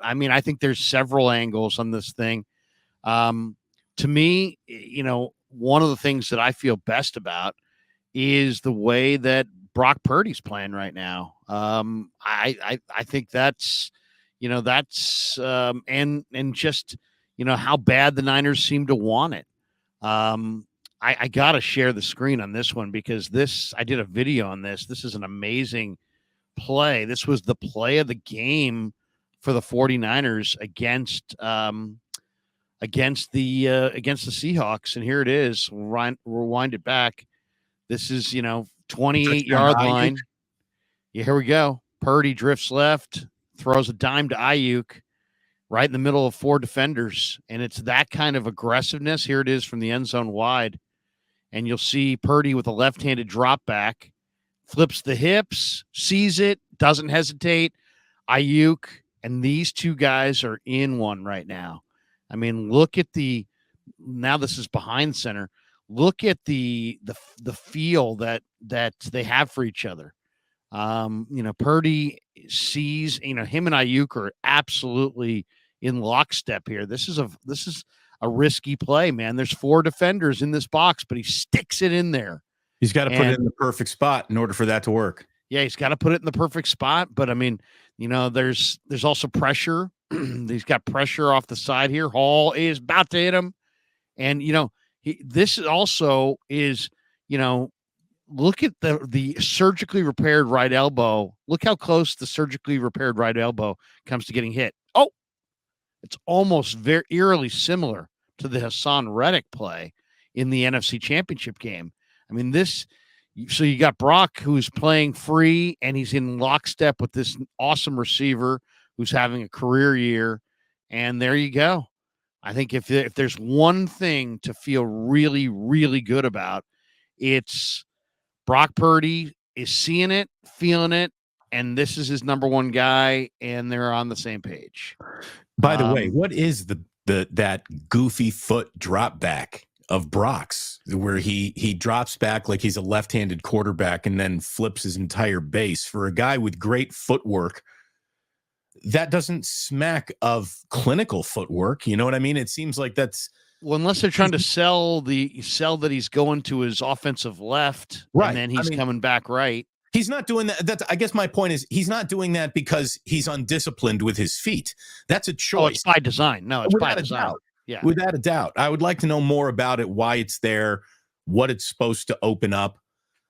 I mean, I think there's several angles on this thing. To me, one of the things that I feel best about is the way that Brock Purdy's playing right now. I think and just how bad the Niners seem to want it. I gotta share the screen on this one because I did a video on this. This is an amazing play. This was the play of the game for the 49ers against the Seahawks. And here it is. Rewind it back. This is 28-yard line. Yeah, here we go. Purdy drifts left, throws a dime to Ayuk right in the middle of 4 defenders. And it's that kind of aggressiveness. Here it is from the end zone wide. And you'll see Purdy with a left-handed drop back, flips the hips, sees it, doesn't hesitate. Ayuk and these two guys are in one right now. I mean, look at now this is behind center. Look at the feel that they have for each other. Purdy sees, him and Ayuk are absolutely in lockstep here. This is a risky play, man. There's 4 defenders in this box, but he sticks it in there. He's got to put it in the perfect spot in order for that to work. Yeah, he's got to put it in the perfect spot. But I mean, there's also pressure. He's got pressure off the side here. Hall is about to hit him. And, this also is, look at the surgically repaired right elbow. Look how close the surgically repaired right elbow comes to getting hit. Oh, it's almost very eerily similar to the Hassan Reddick play in the NFC Championship game. I mean, so you got Brock who's playing free and he's in lockstep with this awesome receiver who's having a career year. And there you go. I think if there's one thing to feel really, really good about, it's Brock Purdy is seeing it, feeling it, and this is his number one guy, and they're on the same page. By the way, what is that goofy foot drop back of Brock's where he drops back like he's a left-handed quarterback and then flips his entire base? For a guy with great footwork, that doesn't smack of clinical footwork. You know what I mean? It seems like that's unless they're trying to sell that he's going to his offensive left, right, and then he's coming back right. He's not doing that. I guess my point is he's not doing that because he's undisciplined with his feet. That's a choice. Oh, it's by design. No, it's by design. Yeah, without a doubt. I would like to know more about it, why it's there, what it's supposed to open up.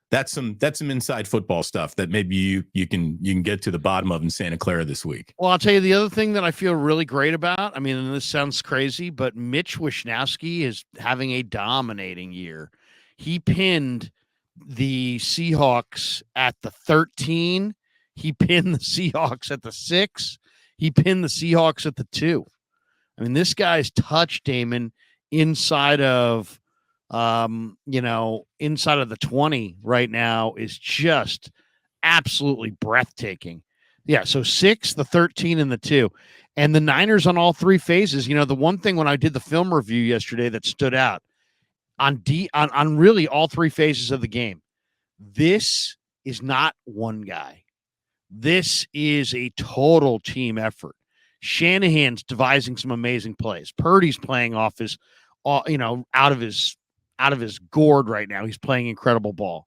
That's some inside football stuff that maybe you can get to the bottom of in Santa Clara this week. Well, I'll tell you the other thing that I feel really great about. I mean, and this sounds crazy, but Mitch Wishnowsky is having a dominating year. He pinned the Seahawks at the 13. He pinned the Seahawks at the 6. He pinned the Seahawks at the 2. I mean, this guy's touch, Damon, inside of inside of the 20 right now is just absolutely breathtaking. Yeah, so 6, the 13, and the 2. And the Niners on all 3 phases. The one thing when I did the film review yesterday that stood out on really all 3 phases of the game, this is not one guy. This is a total team effort. Shanahan's devising some amazing plays. Purdy's playing off his, out of his gourd right now. He's playing incredible ball.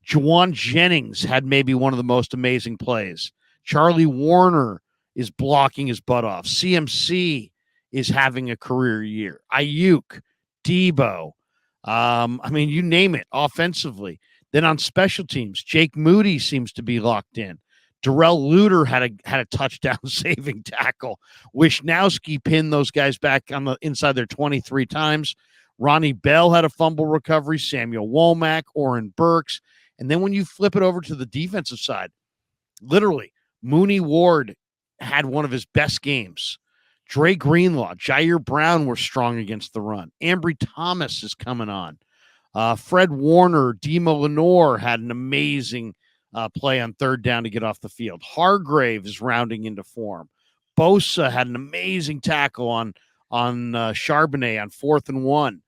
Juwan Jennings had maybe one of the most amazing plays. Charlie Warner is blocking his butt off. CMC is having a career year. Ayuk, Debo. You name it offensively. Then on special teams, Jake Moody seems to be locked in. Darrell Luter had a touchdown saving tackle. Wishnowsky pinned those guys back on the inside their 23 times. Ronnie Bell had a fumble recovery. Samuel Womack, Oren Burks. And then when you flip it over to the defensive side, literally, Mooney Ward had one of his best games. Dre Greenlaw, Jair Brown were strong against the run. Ambry Thomas is coming on. Fred Warner, Demo Lenore had an amazing play on 3rd down to get off the field. Hargrave is rounding into form. Bosa had an amazing tackle on Charbonnet on 4th and 1.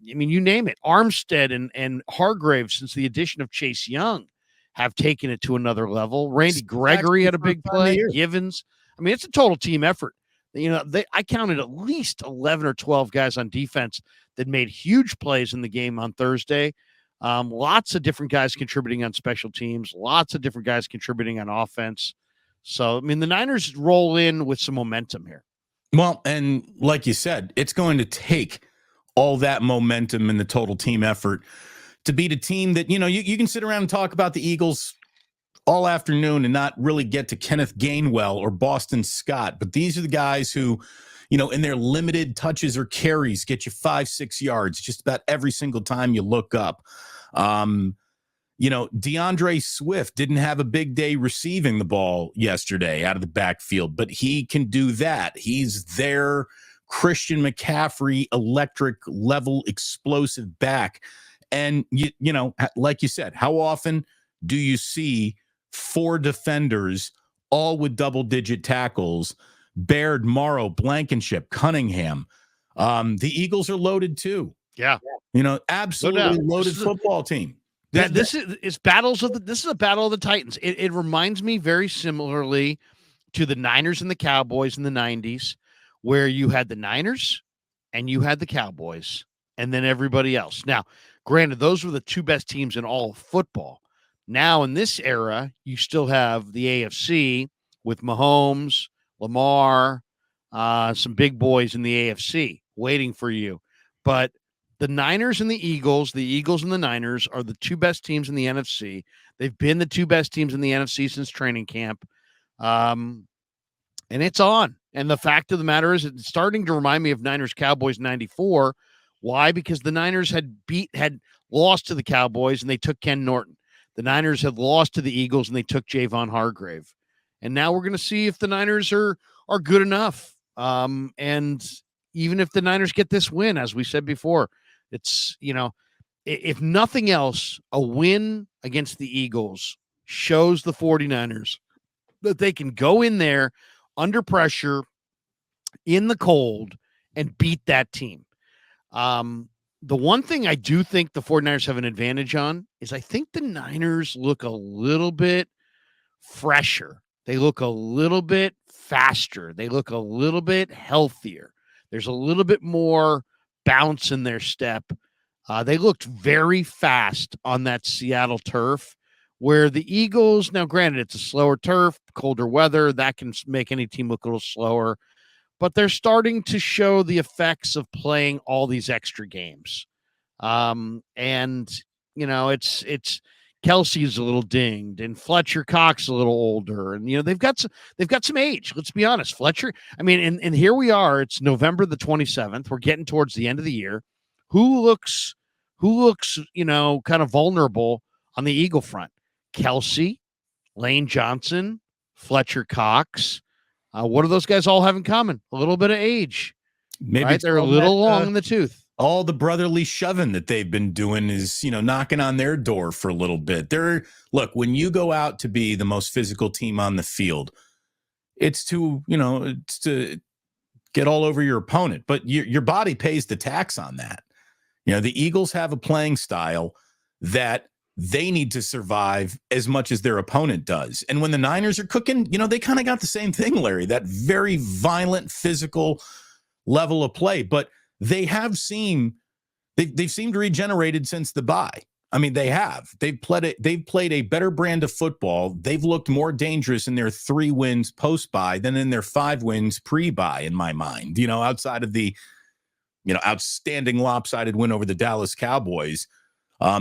You name it. Armstead and Hargrave, since the addition of Chase Young, have taken it to another level. Randy Gregory had a big play. Givens. I mean, it's a total team effort. I counted at least 11 or 12 guys on defense that made huge plays in the game on Thursday. Lots of different guys contributing on special teams, lots of different guys contributing on offense. So, I mean, the Niners roll in with some momentum here. Well, and like you said, it's going to take all that momentum and the total team effort to beat a team that, you can sit around and talk about the Eagles all afternoon and not really get to Kenneth Gainwell or Boston Scott. But these are the guys who, in their limited touches or carries, get you 5-6 yards just about every single time you look up. DeAndre Swift didn't have a big day receiving the ball yesterday out of the backfield, but he can do that. He's their Christian McCaffrey electric level explosive back. And, like you said, how often do you see 4 defenders all with double-digit tackles? Baird, Morrow, Blankenship, Cunningham. The Eagles are loaded too. Yeah. Absolutely loaded football team. This is a battle of the Titans. It reminds me very similarly to the Niners and the Cowboys in the 90s, where you had the Niners and you had the Cowboys and then everybody else. Now, granted, those were the 2 best teams in all of football. Now, in this era, you still have the AFC with Mahomes, Lamar, some big boys in the AFC waiting for you. But the Niners and the Eagles and the Niners are the 2 best teams in the NFC. They've been the 2 best teams in the NFC since training camp. And it's on. And the fact of the matter is it's starting to remind me of Niners Cowboys 94. Why? Because the Niners had lost to the Cowboys and they took Ken Norton. The Niners had lost to the Eagles and they took Javon Hargrave. And now we're going to see if the Niners are good enough. And even if the Niners get this win, as we said before, it's, if nothing else, a win against the Eagles shows the 49ers that they can go in there under pressure in the cold and beat that team. The one thing I do think the 49ers have an advantage on is I think the Niners look a little bit fresher. They look a little bit faster. They look a little bit healthier. There's a little bit more bounce in their step. They looked very fast on that Seattle turf, where the Eagles, now granted, it's a slower turf, colder weather, that can make any team look a little slower, but they're starting to show the effects of playing all these extra games. It's Kelsey's a little dinged and Fletcher Cox a little older. And, they've got some age. Let's be honest. Fletcher, I mean, and here we are. It's November the 27th. We're getting towards the end of the year. Who looks, kind of vulnerable on the Eagle front? Kelsey, Lane Johnson, Fletcher Cox. What do those guys all have in common? A little bit of age. Maybe right? They're a little long in the tooth. All the brotherly shoving that they've been doing is, knocking on their door for a little bit. Look, when you go out to be the most physical team on the field, it's to get all over your opponent, but your body pays the tax on that. The Eagles have a playing style that they need to survive as much as their opponent does. And when the Niners are cooking, they kind of got the same thing, Larry, that very violent, physical level of play, but they've seemed regenerated since the bye. I mean, they have. They've played a better brand of football. They've looked more dangerous in their 3 wins post-bye than in their 5 wins pre-bye, in my mind. Outside of the, outstanding lopsided win over the Dallas Cowboys,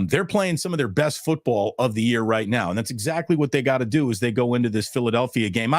they're playing some of their best football of the year right now. And that's exactly what they got to do as they go into this Philadelphia game.